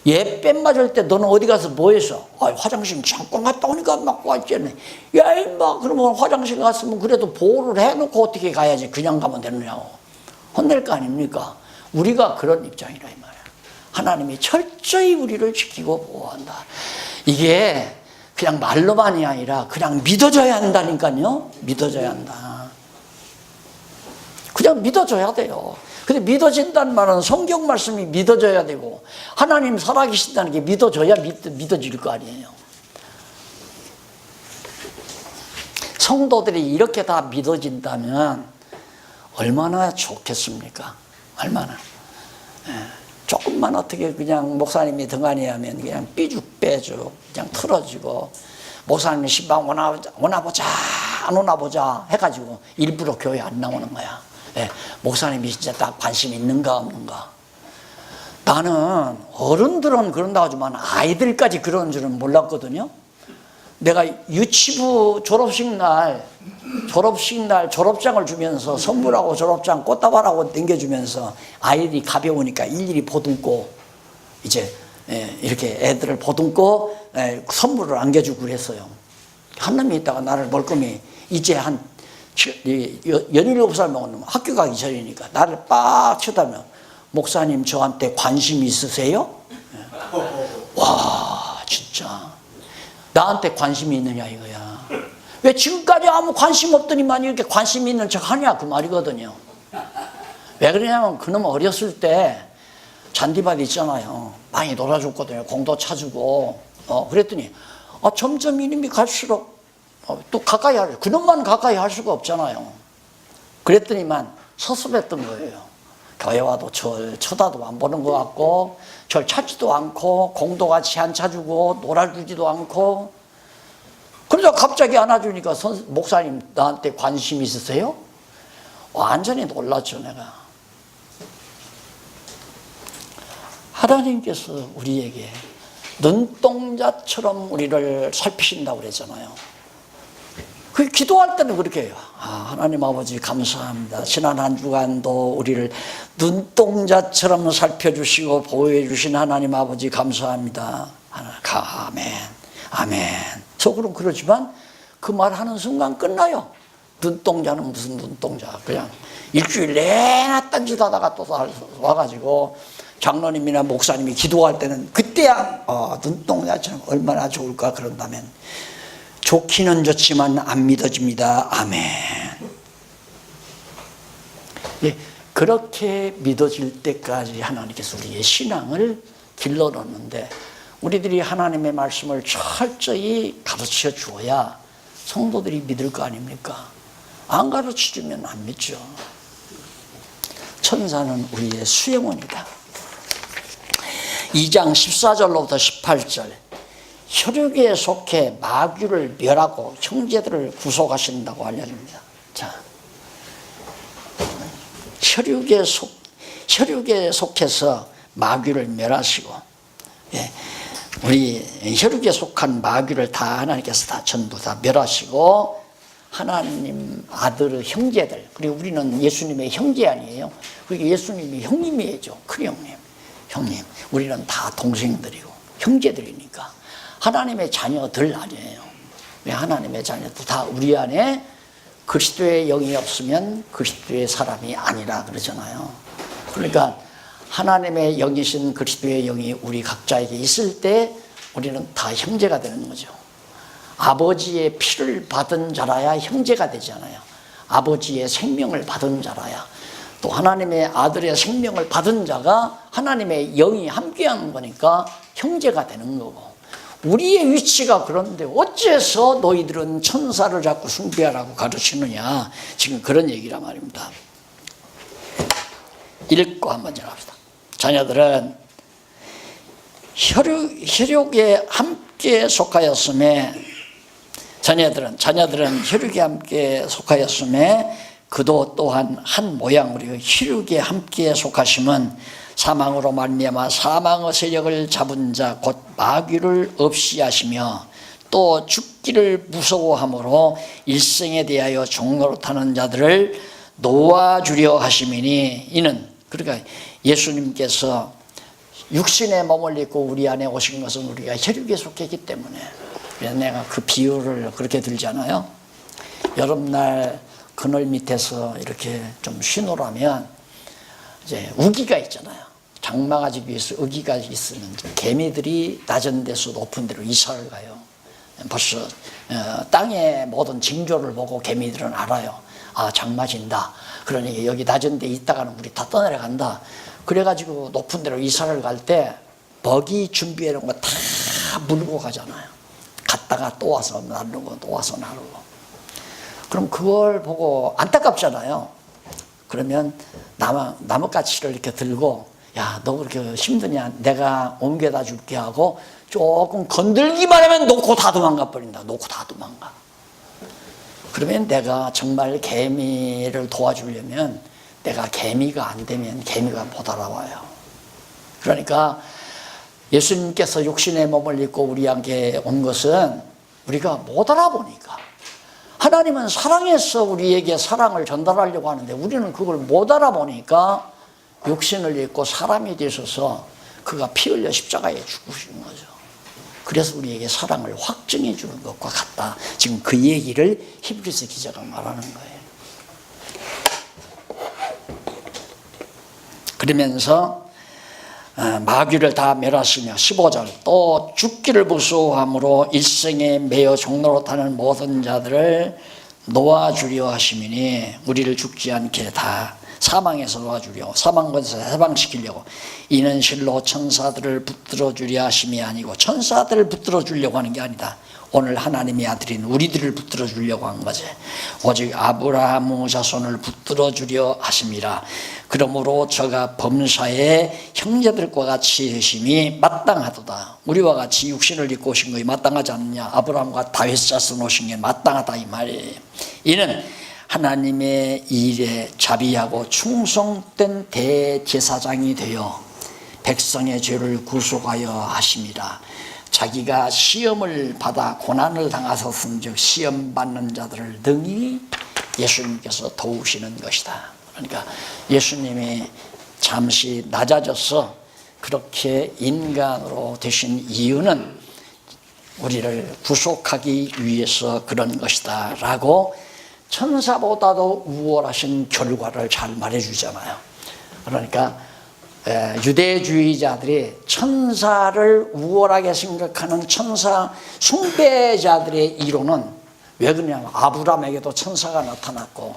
얘 뺨 맞을 때 너는 어디 가서 뭐 했어? 화장실 잠깐 갔다 오니까 막 왔잖아. 야, 임마, 그러면 화장실 갔으면 그래도 보호를 해놓고 어떻게 가야지 그냥 가면 되느냐고. 혼낼 거 아닙니까? 우리가 그런 입장이라 이 말이야. 하나님이 철저히 우리를 지키고 보호한다. 이게 그냥 말로만이 아니라 그냥 믿어져야 한다니까요. 믿어져야 한다. 그냥 믿어줘야 돼요. 근데 믿어진다는 말은 성경 말씀이 믿어져야 되고 하나님 살아계신다는 게 믿어져야 믿어질 거 아니에요. 성도들이 이렇게 다 믿어진다면 얼마나 좋겠습니까? 얼마나. 조금만 어떻게 그냥 목사님이 등한히 하면 그냥 삐죽빼죽 그냥 틀어지고, 목사님 신방 오나 보자 안 오나 보자 해가지고 일부러 교회 안 나오는 거야. 목사님이 진짜 딱 관심 있는가 없는가. 나는 어른들은 그런다고 하지만 아이들까지 그런 줄은 몰랐거든요. 내가 유치부 졸업식 날 졸업장을 주면서 선물하고 졸업장 꽃다발하고 남겨주면서 아이들이 가벼우니까 일일이 보듬고 이제 이렇게 애들을 보듬고 선물을 안겨주고 그랬어요. 한 놈이 있다가 나를 멀끔히 이제 한 17살 먹은 학교 가기 전이니까 나를 빡 쳐다보면, 목사님 저한테 관심 있으세요? 와, 진짜 나한테 관심이 있느냐 이거야. 왜 지금까지 아무 관심 없더니만 이렇게 관심 있는 척 하냐 그 말이거든요. 왜 그러냐면 그놈 어렸을 때 잔디밭 있잖아요. 많이 놀아줬거든요. 공도 차주고. 그랬더니 점점 이름이 갈수록 또 가까이 그놈만 가까이 할 수가 없잖아요. 그랬더니만 섭섭했던 거예요. 교회 와도 절 쳐다도 안 보는 것 같고 절 찾지도 않고 공도 같이 안 차주고 놀아주지도 않고. 그러다 갑자기 안아주니까 목사님 나한테 관심 있으세요? 완전히 놀랐죠 내가. 하나님께서 우리에게 눈동자처럼 우리를 살피신다고 그랬잖아요. 그 기도할 때는 그렇게 해요. 하나님 아버지 감사합니다. 지난 한 주간도 우리를 눈동자처럼 살펴주시고 보호해주신 하나님 아버지 감사합니다. 아멘, 아멘. 속으로 그러지만 그 말하는 순간 끝나요. 눈동자는 무슨 눈동자. 그냥 일주일 내내 딴짓하다가 또 와가지고 장로님이나 목사님이 기도할 때는 그때야 눈동자처럼 얼마나 좋을까. 그런다면 좋기는 좋지만 안 믿어집니다. 아멘. 예, 그렇게 믿어질 때까지 하나님께서 우리의 신앙을 길러놓는데 우리들이 하나님의 말씀을 철저히 가르쳐 주어야 성도들이 믿을 거 아닙니까? 안 가르쳐 주면 안 믿죠. 천사는 우리의 수행원이다. 2장 14절로부터 18절. 혈육에 속해 마귀를 멸하고 형제들을 구속하신다고 알려줍니다. 자, 혈육에 속해서 마귀를 멸하시고, 우리 혈육에 속한 마귀를 다 하나님께서 다 전부 다 멸하시고, 하나님 아들의 형제들, 그리고 우리는 예수님의 형제 아니에요. 그리고 예수님이 형님이죠. 큰 형님. 우리는 다 동생들이고 형제들이니까 하나님의 자녀들 아니에요. 왜 하나님의 자녀들 다 우리 안에 그리스도의 영이 없으면 그리스도의 사람이 아니라 그러잖아요. 그러니까 하나님의 영이신 그리스도의 영이 우리 각자에게 있을 때 우리는 다 형제가 되는 거죠. 아버지의 피를 받은 자라야 형제가 되잖아요. 아버지의 생명을 받은 자라야. 또 하나님의 아들의 생명을 받은 자가 하나님의 영이 함께하는 거니까 형제가 되는 거고. 우리의 위치가 그런데 어째서 너희들은 천사를 자꾸 숭배하라고 가르치느냐. 지금 그런 얘기란 말입니다. 읽고 한번 전합시다. 자녀들은 혈육에 함께 속하였음에 자녀들은 혈육에 함께 속하였음에 그도 또한 한 모양으로 혈육에 함께 속하심은 사망으로 말미암아 사망의 세력을 잡은 자 곧 마귀를 없이 하시며 또 죽기를 무서워함으로 일생에 대하여 종노릇하는 자들을 놓아주려 하심이니 이는 그러니까 예수님께서 육신의 몸을 입고 우리 안에 오신 것은 우리가 혈육에 속했기 때문에 그래서 내가 그 비유를 그렇게 들잖아요. 여름날 그늘 밑에서 이렇게 좀 쉬노라면 이제 우기가 있잖아요. 장마가 지기 위해서 우기가 있으면 개미들이 낮은 데서 높은 데로 이사를 가요. 벌써 땅의 모든 징조를 보고 개미들은 알아요. 아, 장마 진다. 그러니 여기 낮은 데 있다가는 우리 다 떠내려간다. 그래가지고 높은 데로 이사를 갈 때 먹이 준비해 놓은 거 다 물고 가잖아요. 갔다가 또 와서 나르고 또 와서 나르고. 그럼 그걸 보고 안타깝잖아요. 그러면 나뭇가지를 이렇게 들고 야, 너 그렇게 힘드냐? 내가 옮겨다 줄게 하고 조금 건들기만 하면 놓고 다 도망가 버린다. 놓고 다 도망가. 그러면 내가 정말 개미를 도와주려면 내가 개미가 안 되면 개미가 못 알아와요. 그러니까 예수님께서 육신의 몸을 입고 우리에게 온 것은 우리가 못 알아보니까. 하나님은 사랑해서 우리에게 사랑을 전달하려고 하는데 우리는 그걸 못 알아보니까 육신을 입고 사람이 되셔서 그가 피 흘려 십자가에 죽으신 거죠. 그래서 우리에게 사랑을 확증해 주는 것과 같다. 지금 그 얘기를 히브리서 기자가 말하는 거예요. 그러면서 마귀를 다 멸하시며 15절 또 죽기를 무서워함으로 일생에 매여 종노릇하는 모든 자들을 놓아주려 하시미니 우리를 죽지 않게 다 사망에서 놓아주려고 사망 권세에서 해방시키려고 이는 실로 천사들을 붙들어 주려 하심이 아니고 천사들을 붙들어 주려고 하는 게 아니다. 오늘 하나님의 아들인 우리들을 붙들어 주려고 한 거지. 오직 아브라함의 자손을 붙들어 주려 하심이라. 그러므로 저가 범사에 형제들과 같이 되심이 마땅하도다. 우리와 같이 육신을 입고 오신 것이 마땅하지 않느냐. 아브라함과 다윗 자손 오신 게 마땅하다 이 말이에요. 이는 하나님의 일에 자비하고 충성된 대제사장이 되어 백성의 죄를 구속하여 하심이라. 자기가 시험을 받아 고난을 당하셨은즉 시험 받는 자들을 능히 예수님께서 도우시는 것이다. 그러니까 예수님이 잠시 낮아져서 그렇게 인간으로 되신 이유는 우리를 구속하기 위해서 그런 것이다 라고 천사보다도 우월하신 결과를 잘 말해주잖아요. 그러니까 유대주의자들이 천사를 우월하게 생각하는 천사 숭배자들의 이론은 왜 그러냐면 아브라함에게도 천사가 나타났고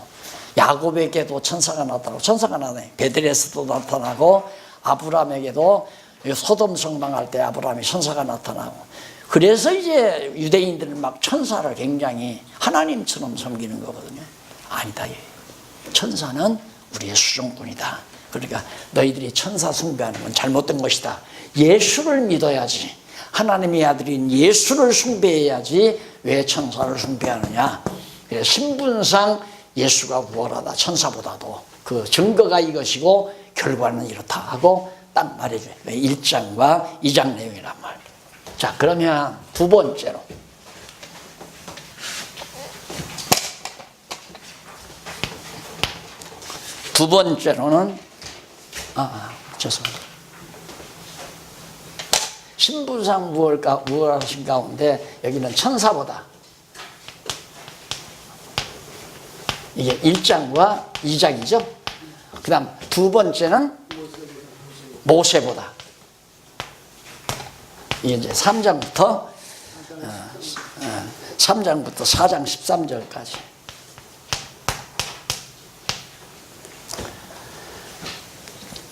야곱에게도 천사가 나타나고 천사가 나타나요. 베들레헴에서도 나타나고 아브라함에게도 소돔 성방할 때 아브라함이 천사가 나타나고 그래서 이제 유대인들은 막 천사를 굉장히 하나님처럼 섬기는 거거든요. 아니다. 천사는 우리의 수종꾼이다. 그러니까 너희들이 천사 숭배하는 건 잘못된 것이다. 예수를 믿어야지. 하나님의 아들인 예수를 숭배해야지 왜 천사를 숭배하느냐. 신분상 예수가 우월하다. 천사보다도. 그 증거가 이것이고 결과는 이렇다 하고 딱 말해줘요. 1장과 2장 내용이란 말이에요. 자, 그러면 두 번째로 는 죄송합니다. 신분상 우월하신 가운데 여기는 천사보다 이게 1장과 2장이죠. 그 다음 두 번째는 모세보다. 이게 이제 3장부터 4장 13절까지.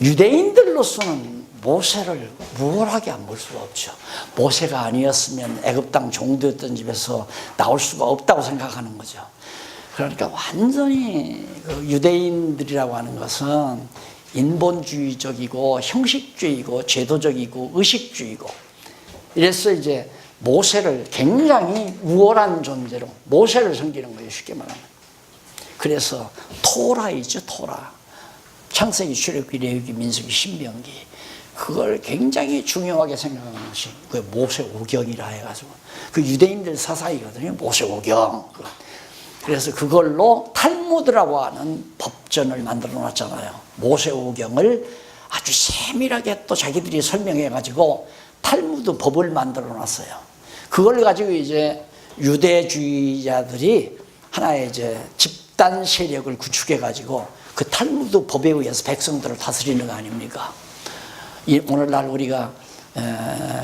유대인들로서는 모세를 무월하게 안 볼 수가 없죠. 모세가 아니었으면 애굽 땅 종되었던 집에서 나올 수가 없다고 생각하는 거죠. 그러니까 완전히 그 유대인들이라고 하는 것은 인본주의적이고 형식주의고 제도적이고 의식주의고, 이래서 이제 모세를 굉장히 우월한 존재로 모세를 섬기는 거예요, 쉽게 말하면. 그래서 토라이죠, 토라. 창세기, 출애굽기, 레위기, 민수기, 신명기, 그걸 굉장히 중요하게 생각하는 것이 그 모세오경이라 해가지고, 그 유대인들 사사이거든요, 모세오경. 그래서 그걸로 탈무드라고 하는 법전을 만들어 놨잖아요. 모세오경을 아주 세밀하게 또 자기들이 설명해 가지고 탈무드 법을 만들어 놨어요. 그걸 가지고 이제 유대주의자들이 하나의 이제 집단 세력을 구축해 가지고 그 탈무드 법에 의해서 백성들을 다스리는 거 아닙니까? 오늘날 우리가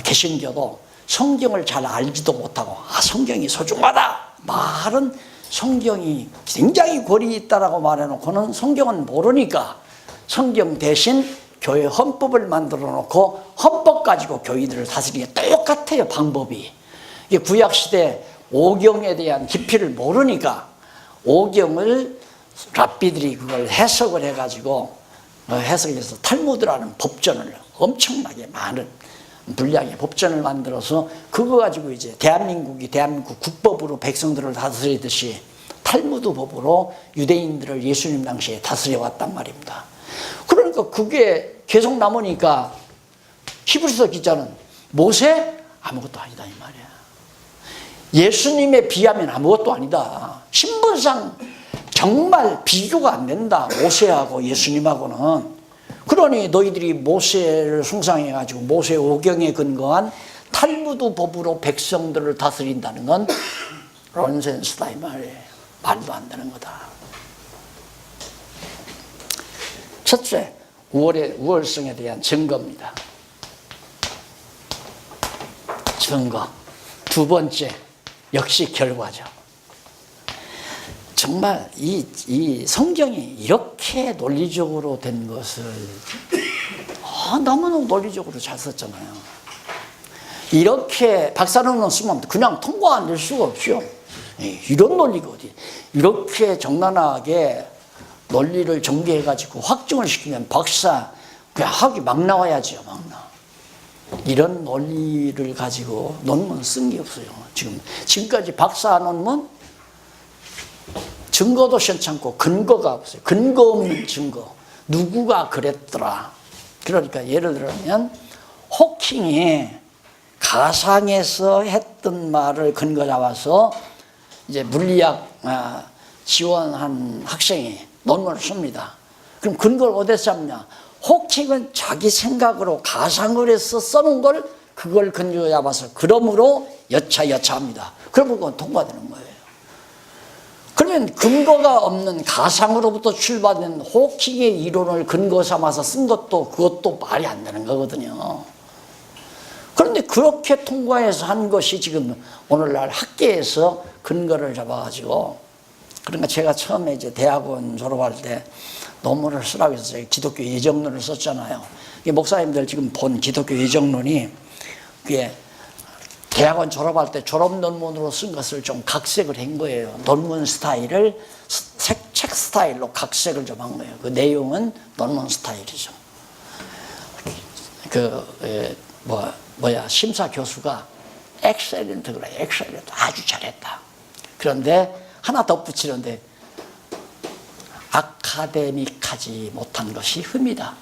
개신교도 성경을 잘 알지도 못하고 성경이 소중하다 말은, 성경이 굉장히 권위 있다라고 말해놓고는 성경은 모르니까 성경 대신 교회 헌법을 만들어 놓고 헌법 가지고 교인들을 다스리는 게 똑같아요, 방법이. 이게 구약시대 오경에 대한 깊이를 모르니까 오경을 랍비들이 그걸 해석을 해가지고 해석해서 탈무드라는 법전을 엄청나게 많은 분량의 법전을 만들어서 그거 가지고 이제 대한민국 국법으로 백성들을 다스리듯이 탈무드 법으로 유대인들을 예수님 당시에 다스려 왔단 말입니다. 그러니까 그게 계속 남으니까 히브리서 기자는 모세 아무것도 아니다 이 말이야. 예수님에 비하면 아무것도 아니다. 신분상 정말 비교가 안 된다, 모세하고 예수님하고는. 그러니 너희들이 모세를 숭상해가지고 모세오경에 근거한 탈무드 법으로 백성들을 다스린다는 건 론센스다 이 말이에요. 말도 안 되는 거다. 첫째, 우월성에 대한 증거입니다. 증거. 두 번째, 역시 결과죠. 정말 이 성경이 이렇게 논리적으로 된 것을 너무너무 논리적으로 잘 썼잖아요. 이렇게 박사론을 쓰면 그냥 통과 안 될 수가 없죠. 이런 논리가 어디. 이렇게 정난하게 논리를 전개해가지고 확증을 시키면 박사 그냥 학위 막 나와야죠, 막 나와. 이런 논리를 가지고 논문 쓴 게 없어요. 지금까지 박사 논문 증거도 시원찮고 근거가 없어요. 근거 없는 증거. 누구가 그랬더라. 그러니까 예를 들면 호킹이 가상에서 했던 말을 근거 잡아서 이제 물리학 지원한 학생이 논문을 씁니다. 그럼 근거를 어디서 잡냐? 호킹은 자기 생각으로 가상을 해서 써놓은 걸 그걸 근거 잡아서 그러므로 여차합니다. 그러면 그건 통과되는 거예요. 그러면 근거가 없는 가상으로부터 출발된 호킹의 이론을 근거 삼아서 쓴 것도 그것도 말이 안 되는 거거든요. 그런데 그렇게 통과해서 한 것이 지금 오늘날 학계에서 근거를 잡아가지고, 그러니까 제가 처음에 이제 대학원 졸업할 때 논문을 쓰라고 해서 기독교 예정론을 썼잖아요. 목사님들 지금 본 기독교 예정론이 그게 대학원 졸업할 때 졸업 논문으로 쓴 것을 좀 각색을 한 거예요. 논문 스타일을 책 스타일로 각색을 좀 한 거예요. 그 내용은 논문 스타일이죠. 심사 교수가 엑셀런트 그래, 엑셀런트 아주 잘했다. 그런데 하나 덧붙이는데 아카데믹하지 못한 것이 흠이다.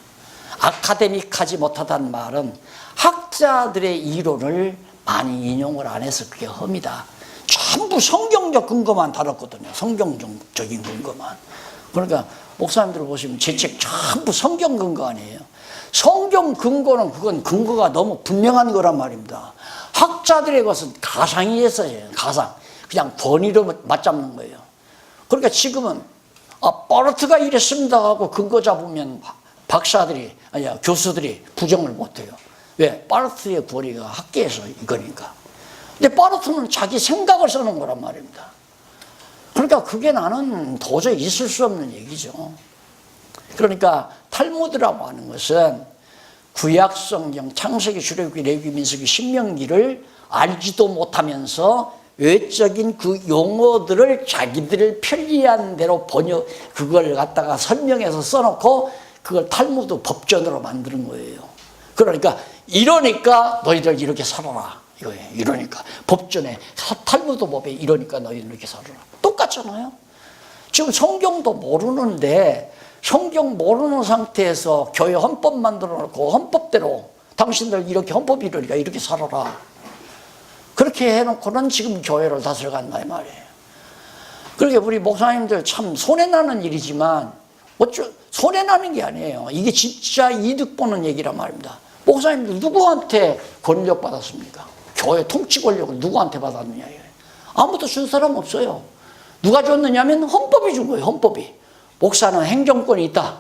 아카데믹하지 못하다는 말은 학자들의 이론을 많이 인용을 안 해서 그게 흠이다. 전부 성경적 근거만 다뤘거든요. 성경적인 근거만. 그러니까 목사님들 보시면 제 책 전부 성경 근거 아니에요. 성경 근거는 그건 근거가 너무 분명한 거란 말입니다. 학자들의 것은 가상이었어요. 가상. 그냥 권위로 맞잡는 거예요. 그러니까 지금은 바르트가 이랬습니다 하고 근거 잡으면 박사들이, 아니야, 교수들이 부정을 못해요. 왜? 바르트의 권위가 학계에서 이거니까. 근데 바르트는 자기 생각을 써놓은 거란 말입니다. 그러니까 그게 나는 도저히 있을 수 없는 얘기죠. 그러니까 탈무드라고 하는 것은 구약 성경, 창세기, 출애굽기, 레위기, 민수기, 신명기를 알지도 못하면서 외적인 그 용어들을 자기들 편리한 대로 그걸 갖다가 설명해서 써놓고 그걸 탈무드 법전으로 만드는 거예요. 그러니까 이러니까 너희들 이렇게 살아라 이거예요. 이러니까 법전에 탈무드 법에 이러니까 너희들 이렇게 살아라. 똑같잖아요. 지금 성경도 모르는데 성경 모르는 상태에서 교회 헌법 만들어 놓고 헌법대로 당신들 이렇게 헌법이 이러니까 이렇게 살아라. 그렇게 해놓고는 지금 교회를 다스려간다 이 말이에요. 그러니까 우리 목사님들 참 손해나는 일이지만 손해나는 게 아니에요. 이게 진짜 이득 보는 얘기란 말입니다. 목사님들 누구한테 권력 받았습니까? 교회 통치 권력을 누구한테 받았느냐 이거예요. 아무도 준 사람 없어요. 누가 줬느냐면 헌법이 준 거예요. 헌법이. 목사는 행정권이 있다.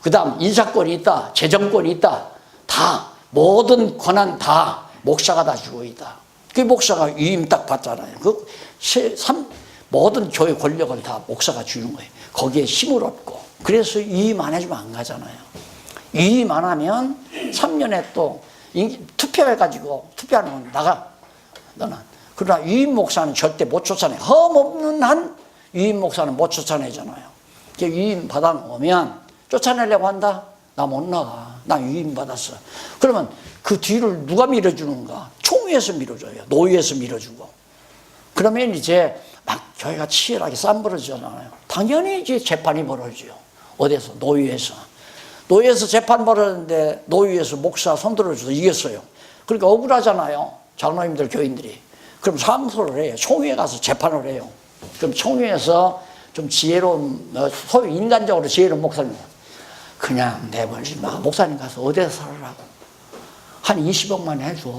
그 다음 인사권이 있다. 재정권이 있다. 다 모든 권한 다 목사가 다 주고 있다. 그 목사가 위임 딱 받잖아요. 모든 교회 권력을 다 목사가 주는 거예요. 거기에 힘을 얻고. 그래서 위임 안 해주면 안 가잖아요. 위임 안 하면 3년에 또 투표해가지고 투표하는 건 나가. 너는. 그러나 위임 목사는 절대 못 쫓아내. 험 없는 한 위임 목사는 못 쫓아내잖아요. 위임 받아놓으면 쫓아내려고 한다? 나 못 나가. 나 위임 받았어. 그러면 그 뒤를 누가 밀어주는가? 총회에서 밀어줘요. 노회에서 밀어주고. 그러면 이제 막 교회가 치열하게 싸움 벌어지잖아요. 당연히 이제 재판이 벌어져요. 어디서? 노회에서. 노회에서 재판 벌어졌는데 노회에서 목사 손들어줘서 이겼어요. 그러니까 억울하잖아요. 장로님들, 교인들이. 그럼 상소를 해요. 총회에 가서 재판을 해요. 그럼 총회에서 좀 지혜로운, 소위 인간적으로 지혜로운 목사님, 그냥 내버리지 마. 목사님 가서 어디서 살으라고. 한 20억만 해줘.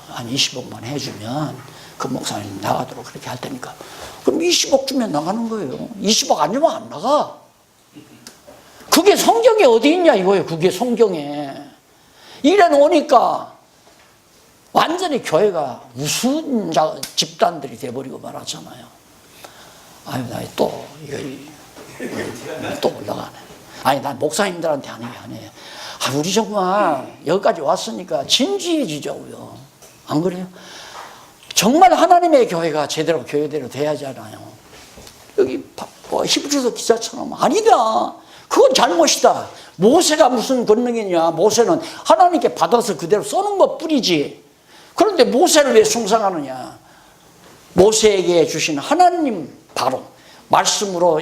한 20억만 해주면 그 목사님 나가도록 그렇게 할 테니까. 그럼 20억 주면 나가는 거예요. 20억 안 주면 안 나가. 그게 성경에 어디 있냐 이거예요. 그게 성경에. 이래 놓으니까 완전히 교회가 우스운 집단들이 돼버리고 말았잖아요. 아유, 나 또 올라가네. 아니, 난 목사님들한테 하는 게 아니에요. 우리 정말 여기까지 왔으니까 진지해지자고요. 안 그래요? 정말 하나님의 교회가 제대로 교회대로 돼야지 않아요. 여기 히브리서 기자처럼 아니다. 그건 잘못이다. 모세가 무슨 권능이냐. 모세는 하나님께 받아서 그대로 써는 것 뿐이지. 그런데 모세를 왜 숭상하느냐. 모세에게 주신 하나님 바로 말씀으로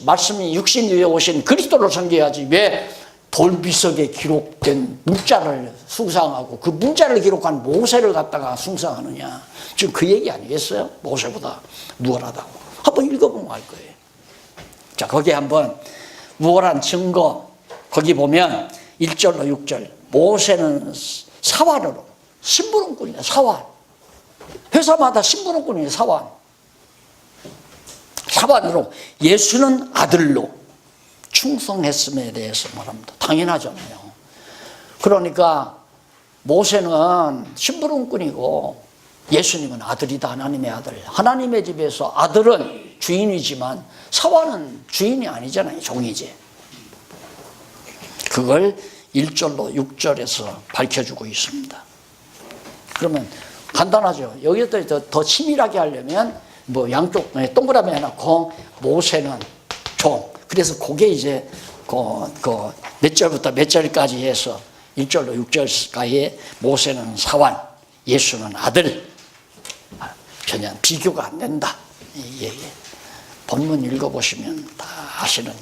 말씀이 육신이 되어 오신 그리스도를 섬겨야지 왜 돌비석에 기록된 문자를 숭상하고 그 문자를 기록한 모세를 갖다가 숭상하느냐. 지금 그 얘기 아니겠어요? 모세보다 우월하다고. 한번 읽어보면 알 거예요. 자, 거기에 한번 우월한 증거, 거기 보면 1절로 6절. 모세는 사환으로, 심부름꾼이야, 사환. 회사마다 심부름꾼이에요, 사환. 사환으로, 예수는 아들로 충성했음에 대해서 말합니다. 당연하잖아요. 그러니까 모세는 심부름꾼이고 예수님은 아들이다. 하나님의 아들. 하나님의 집에서 아들은 주인이지만 사환은 주인이 아니잖아요. 종이지. 그걸 1절로 6절에서 밝혀주고 있습니다. 그러면 간단하죠. 여기서 더 치밀하게 하려면 뭐 양쪽 동그라미 해놓고 모세는 종. 그래서 그게 이제 몇 절부터 몇 절까지 해서 1절로 6절까지 모세는 사환, 예수는 아들. 전혀 비교가 안 된다. 이 얘기. 본문 읽어보시면 다 아시는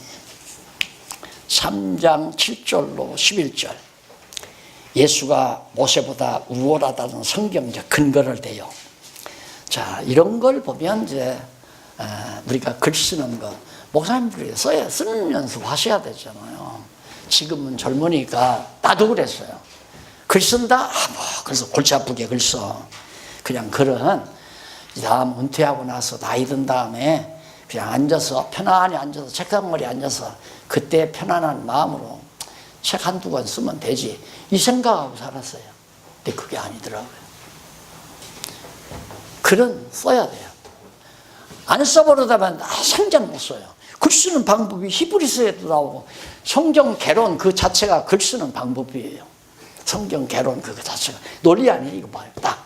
3장 7절로 11절. 예수가 모세보다 우월하다는 성경적 근거를 대요. 자, 이런 걸 보면 이제 우리가 글 쓰는 거 목사님들이 쓰는 연습 하셔야 되잖아요. 지금은 젊으니까 나도 그랬어요. 글 쓴다? 그래서 골치 아프게 글 써. 그냥 글은 다음 은퇴하고 나서 나이 든 다음에 그냥 앉아서 편안히 앉아서 책상머리에 앉아서 그때 편안한 마음으로 책 한두 권 쓰면 되지 이 생각하고 살았어요. 근데 그게 아니더라고요. 글은 써야 돼요. 안 써버리다면 생전 못 써요. 글 쓰는 방법이 히브리서에도 나오고 성경 개론 그 자체가 글 쓰는 방법이에요. 성경 개론 그 자체가 논리 아니에요. 이거 봐요. 딱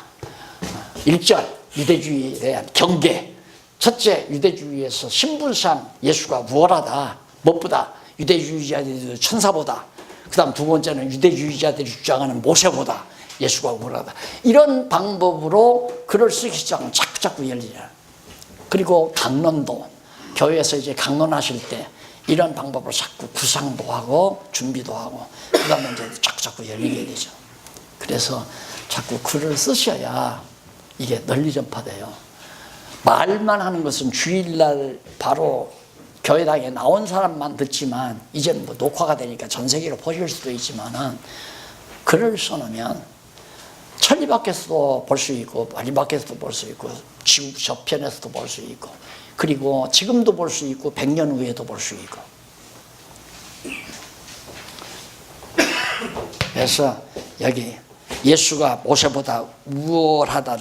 1절 유대주의에 대한 경계. 첫째, 유대주의에서 신분상 예수가 우월하다. 무엇보다 유대주의자들이 천사보다. 그 다음 두 번째는 유대주의자들이 주장하는 모세보다 예수가 우월하다. 이런 방법으로 글을 쓰기 시작하면 자꾸 열리잖아요. 그리고 강론도 교회에서 이제 강론하실 때 이런 방법으로 자꾸 구상도 하고 준비도 하고 그 다음에 이제 자꾸 열리게 되죠. 그래서 자꾸 글을 쓰셔야 이게 널리 전파돼요. 말만 하는 것은 주일날 바로 교회당에 나온 사람만 듣지만 이제는 뭐 녹화가 되니까 전 세계로 보실 수도 있지만은 글을 써놓으면 천리 밖에서도 볼 수 있고 만리 밖에서도 볼 수 있고 지구 저편에서도 볼 수 있고 그리고 지금도 볼 수 있고 100년 후에도 볼 수 있고. 그래서 여기 예수가 모세보다 우월하다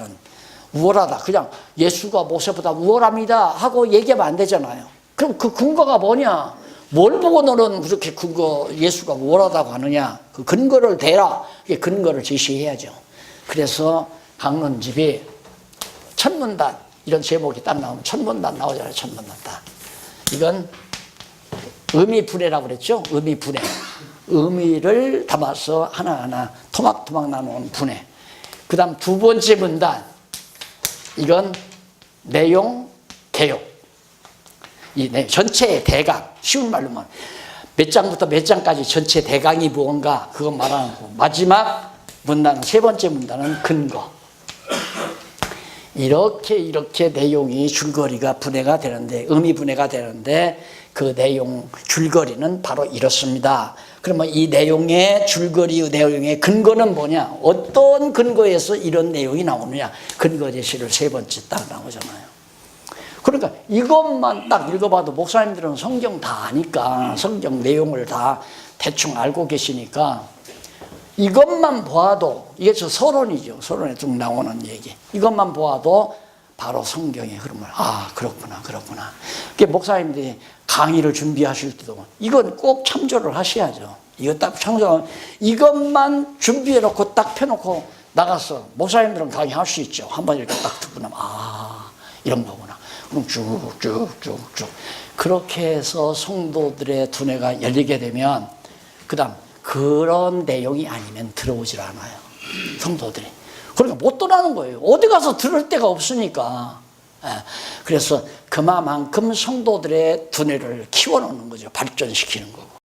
그냥 예수가 모세보다 우월합니다 하고 얘기하면 안 되잖아요. 그럼 그 근거가 뭐냐? 뭘 보고 너는 그렇게 예수가 우월하다고 하느냐? 그 근거를 대라. 이게 근거를 제시해야죠. 그래서 강론집이 천문단 이런 제목이 딱 나오면 천문단 나오잖아요. 천문단 딱. 이건 의미분해라고 그랬죠. 의미분해. 의미를 담아서 하나하나 토막토막 나누는 분해. 그 다음 두 번째 문단. 이건 내용, 개요. 이 전체의 대강. 쉬운 말로 말하면 몇 장부터 몇 장까지 전체 대강이 무언가 그거 말하는 거. 마지막 문단은 세 번째 문단은 근거. 이렇게 내용이 줄거리가 분해가 되는데 의미 분해가 되는데 그 내용 줄거리는 바로 이렇습니다. 그러면 이 내용의 줄거리 내용의 근거는 뭐냐? 어떤 근거에서 이런 내용이 나오느냐? 근거 제시를 세 번째 딱 나오잖아요. 그러니까 이것만 딱 읽어봐도 목사님들은 성경 다 아니까 성경 내용을 다 대충 알고 계시니까 이것만 보아도 이게 저 서론이죠. 서론에 쭉 나오는 얘기. 이것만 보아도 바로 성경의 흐름을 그렇구나. 그게 목사님들이 강의를 준비하실 때도 이건 꼭 참조를 하셔야죠. 이거 딱 참조. 이것만 준비해놓고 딱 펴놓고 나가서 목사님들은 강의할 수 있죠. 한번 이렇게 딱 듣고 나면 이런 거구나. 그럼 쭉쭉쭉쭉 그렇게 해서 성도들의 두뇌가 열리게 되면 그다음 그런 내용이 아니면 들어오질 않아요. 성도들이. 그러니까 못 떠나는 거예요. 어디 가서 들을 데가 없으니까. 그래서 그만큼 성도들의 두뇌를 키워놓는 거죠. 발전시키는 거고.